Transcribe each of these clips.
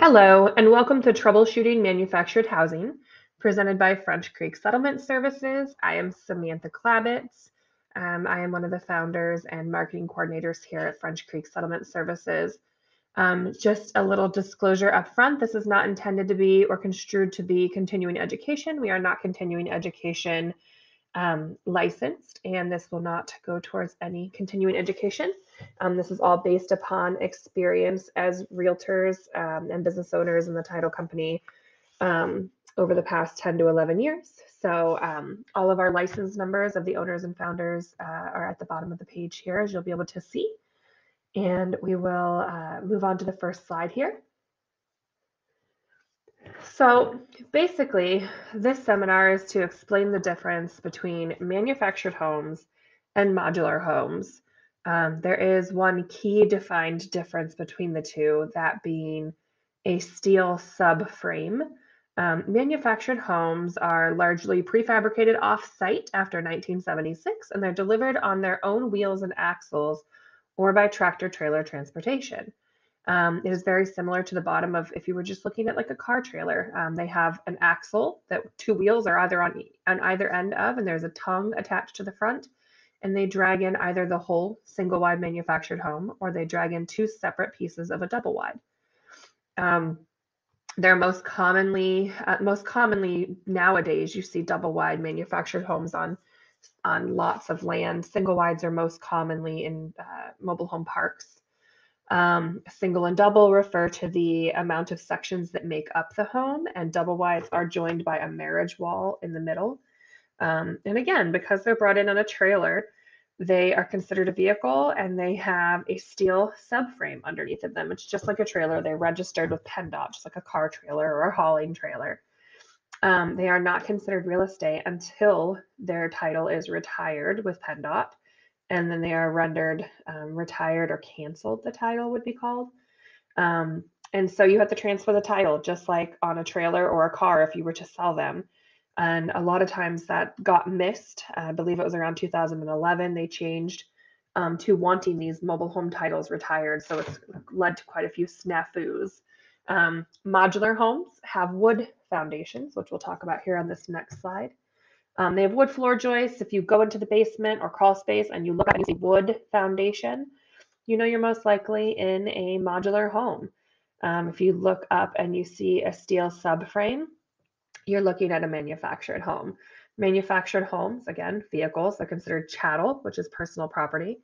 Hello, and welcome to Troubleshooting Manufactured Housing, presented by French Creek Settlement Services. I am Samantha Klabitz. I am one of the founders and marketing coordinators here at French Creek Settlement Services. Just a little disclosure up front, this is not intended to be or construed to be continuing education. We are not continuing education licensed, and this will not go towards any continuing education. This is all based upon experience as realtors and business owners in the title company over the past 10 to 11 years. So all of our license numbers of the owners and founders are at the bottom of the page here, as you'll be able to see. And we will move on to the first slide here. So basically, this seminar is to explain the difference between manufactured homes and modular homes. There is one key defined difference between the two, that being a steel subframe. Manufactured homes are largely prefabricated off-site after 1976, and they're delivered on their own wheels and axles or by tractor-trailer transportation. It is very similar to the bottom of if you were just looking at like a car trailer. They have an axle that two wheels are either on either end of, and there's a tongue attached to the front, and they drag in either the whole single wide manufactured home or they drag in two separate pieces of a double wide. They're most commonly nowadays you see double wide manufactured homes on lots of land. Single wides are most commonly in mobile home parks. Single and double refer to the amount of sections that make up the home, and double wides are joined by a marriage wall in the middle. And again, because they're brought in on a trailer, they are considered a vehicle and they have a steel subframe underneath of them. It's just like a trailer. They're registered with PennDOT, just like a car trailer or a hauling trailer. They are not considered real estate until their title is retired with PennDOT, and then they are rendered retired or canceled, the title would be called. And so you have to transfer the title just like on a trailer or a car if you were to sell them. And a lot of times that got missed. I believe it was around 2011 they changed to wanting these mobile home titles retired. So it's led to quite a few snafus. Modular homes have wood foundations, which we'll talk about here on this next slide. They have wood floor joists. If you go into the basement or crawl space and you look up and you see wood foundation, you know you're most likely in a modular home. If you look up and you see a steel subframe, you're looking at a manufactured home. Manufactured homes, again, vehicles, they're considered chattel, which is personal property.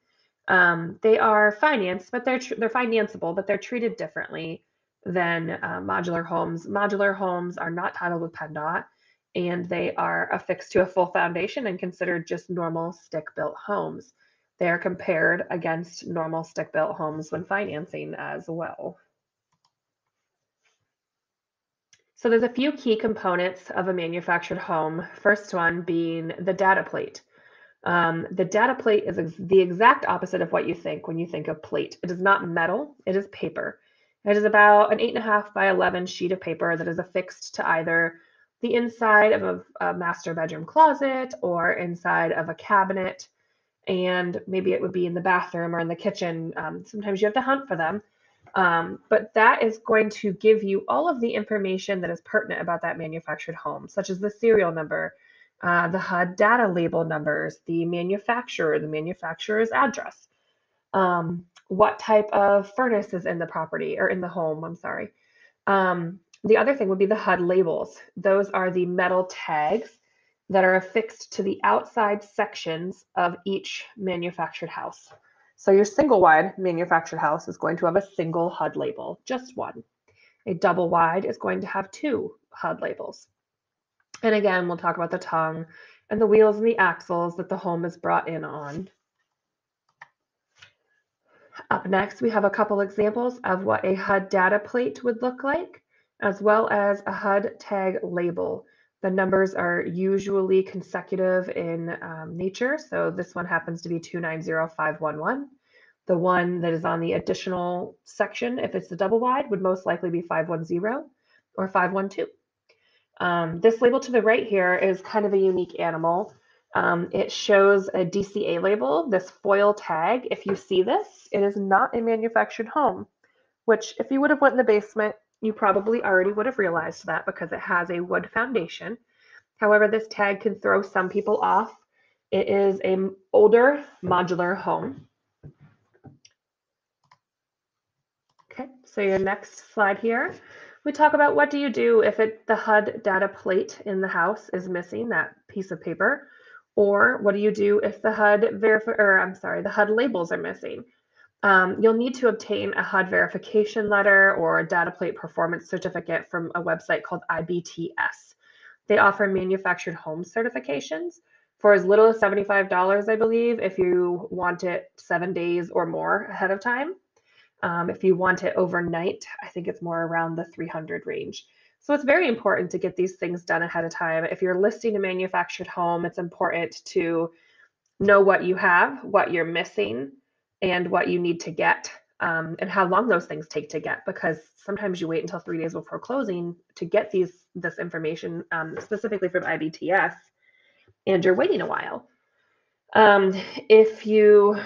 They are financed, but they're financeable, but they're treated differently than modular homes. Modular homes are not titled with PennDOT, and they are affixed to a full foundation and considered just normal stick-built homes. They are compared against normal stick-built homes when financing as well. So there's a few key components of a manufactured home. First one being the data plate. The data plate is the exact opposite of what you think when you think of plate. It is not metal, it is paper. It is about an 8.5 by 11 sheet of paper that is affixed to either the inside of a master bedroom closet or inside of a cabinet, and maybe it would be in the bathroom or in the kitchen. Sometimes you have to hunt for them. But that is going to give you all of the information that is pertinent about that manufactured home, such as the serial number, the HUD data label numbers, the manufacturer's address, what type of furnace is in the property or in the home, I'm sorry. The other thing would be the HUD labels. Those are the metal tags that are affixed to the outside sections of each manufactured house. So your single wide manufactured house is going to have a single HUD label, just one. A double wide is going to have two HUD labels. And again, we'll talk about the tongue and the wheels and the axles that the home is brought in on. Up next, we have a couple examples of what a HUD data plate would look like, as well as a HUD tag label. The numbers are usually consecutive in nature, so this one happens to be 290511. The one that is on the additional section, if it's a double wide, would most likely be 510 or 512. This label to the right here is kind of a unique animal. It shows a DCA label, this foil tag. If you see this, it is not a manufactured home, which if you would have went in the basement You probably already would have realized that because it has a wood foundation. However, this tag can throw some people off. It is an older modular home. Okay, so your next slide here, we talk about what do you do if the HUD data plate in the house is missing, that piece of paper, or what do you do if the the HUD labels are missing? You'll need to obtain a HUD verification letter or a data plate performance certificate from a website called IBTS. They offer manufactured home certifications for as little as $75, I believe, if you want it 7 days or more ahead of time. If you want it overnight, I think it's more around the 300 range. So it's very important to get these things done ahead of time. If you're listing a manufactured home, it's important to know what you have, what you're missing, and what you need to get, and how long those things take to get. Because sometimes you wait until 3 days before closing to get this information, specifically from IBTS, and you're waiting a while. If you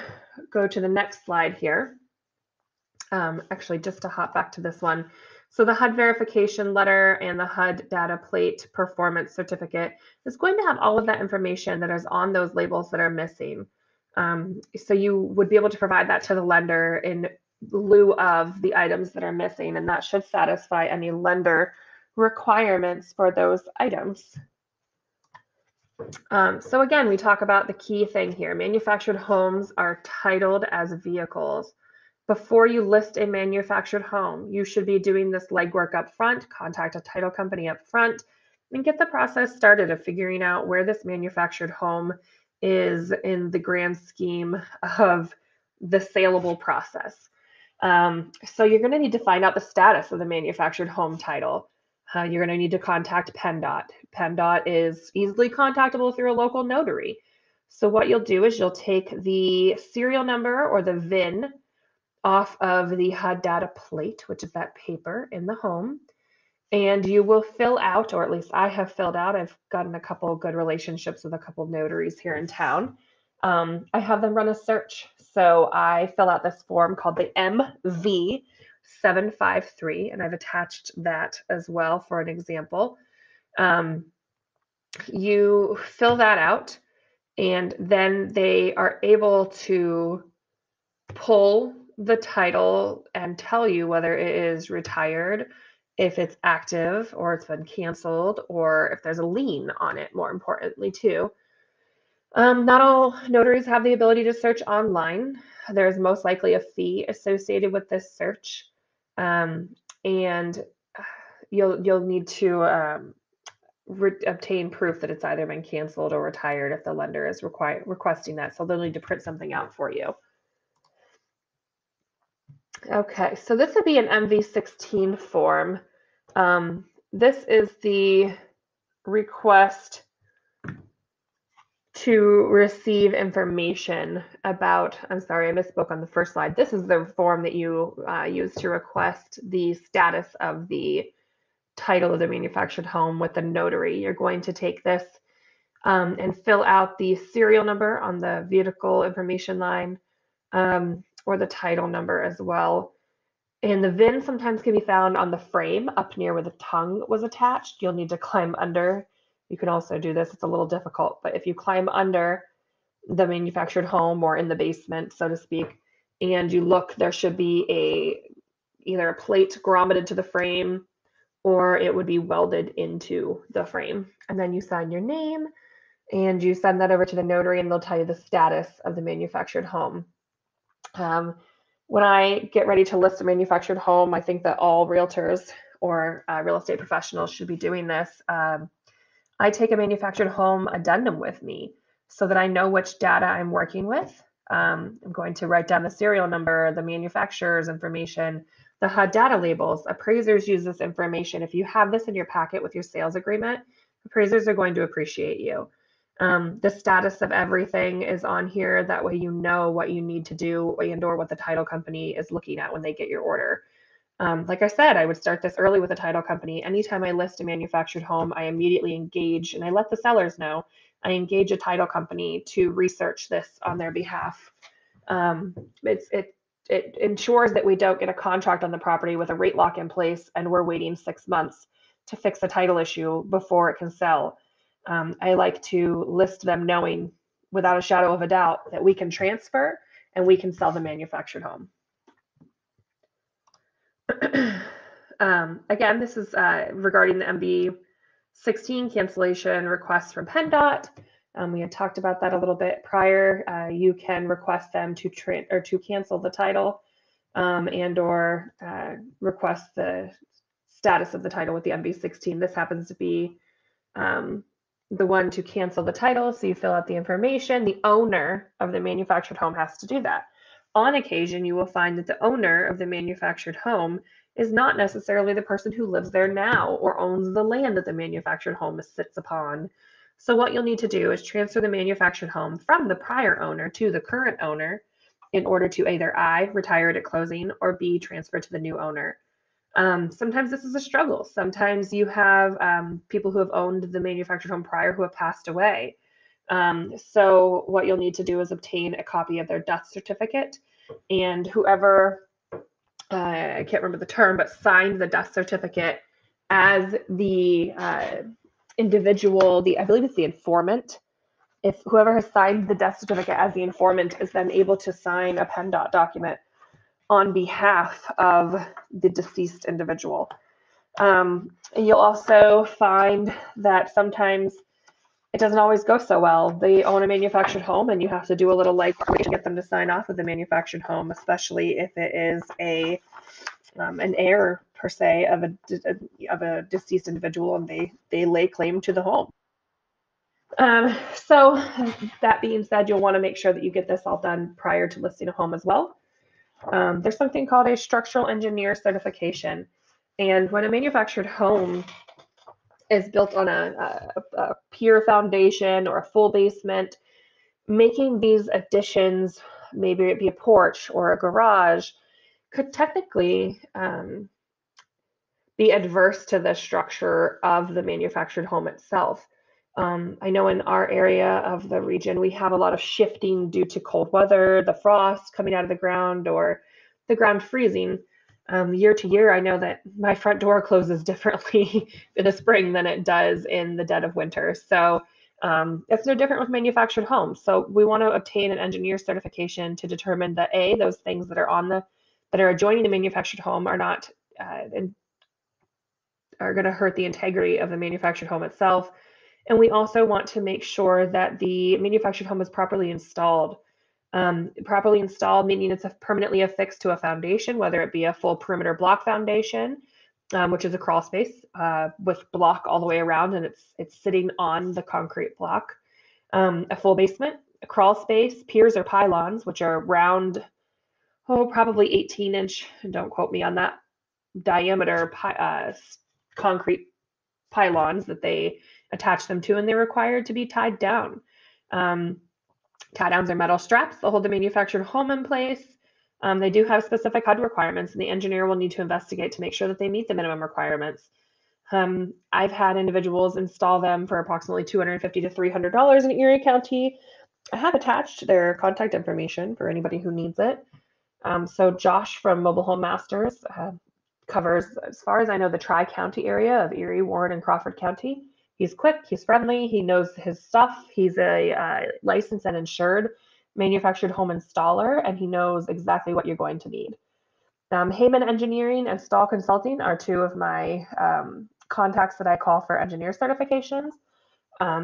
go to the next slide here, actually, just to hop back to this one. So the HUD verification letter and the HUD data plate performance certificate is going to have all of that information that is on those labels that are missing. So you would be able to provide that to the lender in lieu of the items that are missing, and that should satisfy any lender requirements for those items. So again, we talk about the key thing here. Manufactured homes are titled as vehicles. Before you list a manufactured home, you should be doing this legwork up front, contact a title company up front, and get the process started of figuring out where this manufactured home is in the grand scheme of the saleable process. So you're going to need to find out the status of the manufactured home title. You're going to need to contact PennDOT. PennDOT is easily contactable through a local notary. So what you'll do is you'll take the serial number or the VIN off of the HUD data plate, which is that paper in the home, and you will fill out, or at least I have filled out, I've gotten a couple good relationships with a couple notaries here in town. I have them run a search. So I fill out this form called the MV753, and I've attached that as well for an example. You fill that out, and then they are able to pull the title and tell you whether it is retired, if it's active or it's been canceled, or if there's a lien on it, more importantly, too. Not all notaries have the ability to search online. There's most likely a fee associated with this search, and you'll need to obtain proof that it's either been canceled or retired if the lender is requesting that. So they'll need to print something out for you. Okay, so this would be an MV16 form. This is the request to receive information about, I'm sorry, I misspoke on the first slide. This is the form that you use to request the status of the title of the manufactured home with the notary. You're going to take this and fill out the serial number on the vehicle information line, or the title number as well. And the VIN sometimes can be found on the frame up near where the tongue was attached. You'll need to climb under. You can also do this, it's a little difficult, but if you climb under the manufactured home or in the basement, so to speak, and you look, there should be either a plate grommeted to the frame, or it would be welded into the frame. And then you sign your name and you send that over to the notary, and they'll tell you the status of the manufactured home. When I get ready to list a manufactured home, I think that all realtors or real estate professionals should be doing this. I take a manufactured home addendum with me so that I know which data I'm working with. I'm going to write down the serial number, the manufacturer's information, the HUD data labels. Appraisers use this information. If you have this in your packet with your sales agreement, appraisers are going to appreciate you. The status of everything is on here. That way you know what you need to do and or what the title company is looking at when they get your order. Like I said, I would start this early with a title company. Anytime I list a manufactured home, I immediately engage, and I let the sellers know, I engage a title company to research this on their behalf. it ensures that we don't get a contract on the property with a rate lock in place and we're waiting 6 months to fix a title issue before it can sell. I like to list them knowing without a shadow of a doubt that we can transfer and we can sell the manufactured home. Again, this is regarding the MB16 cancellation request from PennDOT. We had talked about that a little bit prior. You can request them to cancel the title and or request the status of the title with the MB16. This happens to be the one to cancel the title. So you fill out the information. The owner of the manufactured home has to do that. On occasion, you will find that the owner of the manufactured home is not necessarily the person who lives there now or owns the land that the manufactured home sits upon. So what you'll need to do is transfer the manufactured home from the prior owner to the current owner in order to either I, retire it at closing, or B, transfer to the new owner. Sometimes this is a struggle. Sometimes you have people who have owned the manufactured home prior who have passed away. So what you'll need to do is obtain a copy of their death certificate, and whoever, I can't remember the term, but signed the death certificate as the individual, I believe it's the informant. If whoever has signed the death certificate as the informant is then able to sign a PennDOT document on behalf of the deceased individual. And you'll also find that sometimes it doesn't always go so well. They own a manufactured home and you have to do a little legwork to get them to sign off with the manufactured home, especially if it is an heir per se of a deceased individual and they lay claim to the home. So that being said, you'll want to make sure that you get this all done prior to listing a home as well. There's something called a structural engineer certification. And when a manufactured home is built on a pier foundation or a full basement, making these additions, maybe it be a porch or a garage, could technically be adverse to the structure of the manufactured home itself. I know in our area of the region, we have a lot of shifting due to cold weather, the frost coming out of the ground, or the ground freezing. Year to year, I know that my front door closes differently in the spring than it does in the dead of winter. So it's no different with manufactured homes. So we want to obtain an engineer certification to determine that A, those things that are that are adjoining the manufactured home are not are going to hurt the integrity of the manufactured home itself. And we also want to make sure that the manufactured home is properly installed. Properly installed, meaning it's permanently affixed to a foundation, whether it be a full perimeter block foundation, which is a crawl space with block all the way around, and it's sitting on the concrete block. A full basement, a crawl space, piers or pylons, which are round, probably 18-inch, don't quote me on that, diameter concrete pylons that they attach them to, and they're required to be tied down. Tie downs are metal straps that hold the manufactured home in place. They do have specific HUD requirements, and the engineer will need to investigate to make sure that they meet the minimum requirements. I've had individuals install them for approximately $250 to $300 in Erie County. I have attached their contact information for anybody who needs it. So Josh from Mobile Home Masters covers, as far as I know, the Tri-County area of Erie, Warren, and Crawford County. He's quick, he's friendly, he knows his stuff. He's a licensed and insured manufactured home installer, and he knows exactly what you're going to need. Heyman Engineering and Stahl Consulting are two of my contacts that I call for engineer certifications.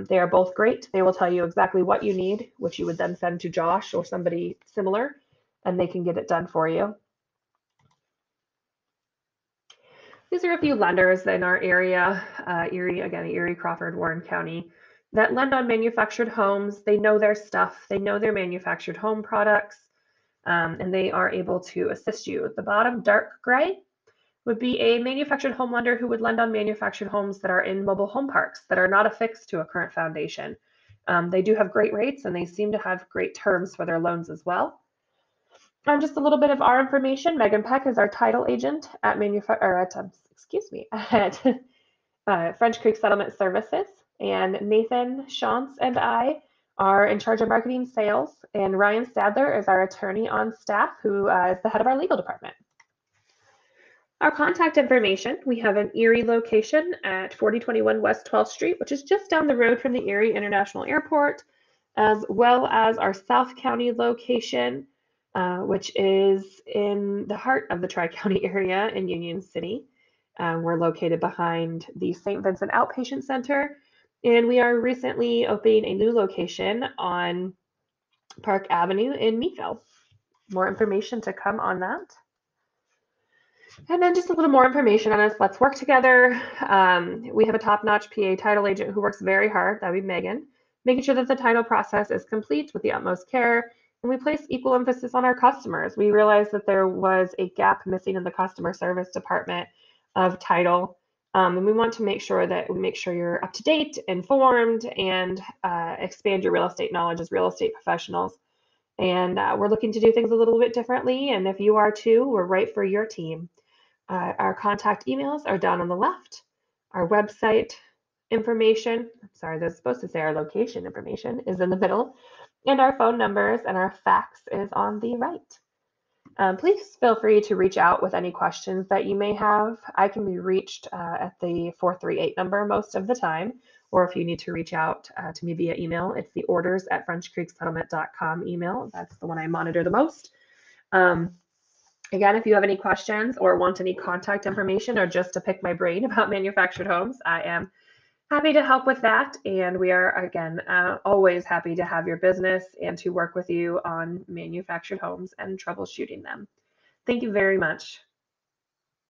They are both great. They will tell you exactly what you need, which you would then send to Josh or somebody similar, and they can get it done for you. These are a few lenders in our area, Erie, Crawford, Warren County, that lend on manufactured homes. They know their stuff. They know their manufactured home products, and they are able to assist you. The bottom dark gray would be a manufactured home lender who would lend on manufactured homes that are in mobile home parks that are not affixed to a current foundation. They do have great rates, and they seem to have great terms for their loans as well. Just a little bit of our information. Megan Peck is our title agent at French Creek Settlement Services, and Nathan Shantz and I are in charge of marketing sales, and Ryan Sadler is our attorney on staff who is the head of our legal department. Our contact information, we have an Erie location at 4021 West 12th Street, which is just down the road from the Erie International Airport, as well as our South County location, which is in the heart of the Tri-County area in Union City. We're located behind the St. Vincent Outpatient Center, and we are recently opening a new location on Park Avenue in Meadville. More information to come on that. And then just a little more information on us. Let's work together. We have a top-notch PA title agent who works very hard. That would be Megan, making sure that the title process is complete with the utmost care. And we place equal emphasis on our customers. We realized that there was a gap missing in the customer service department of title. And we want to make sure that you're up to date, informed, and expand your real estate knowledge as real estate professionals. And we're looking to do things a little bit differently. And if you are too, we're right for your team. Our contact emails are down on the left. Our website information, that's supposed to say our location information, is in the middle. And our phone numbers and our fax is on the right. Please feel free to reach out with any questions that you may have. I can be reached at the 438 number most of the time, or if you need to reach out to me via email, it's the orders@frenchcreeksettlement.com email. That's the one I monitor the most. Again, if you have any questions or want any contact information or just to pick my brain about manufactured homes, I am happy to help with that. And we are, again, always happy to have your business and to work with you on manufactured homes and troubleshooting them. Thank you very much.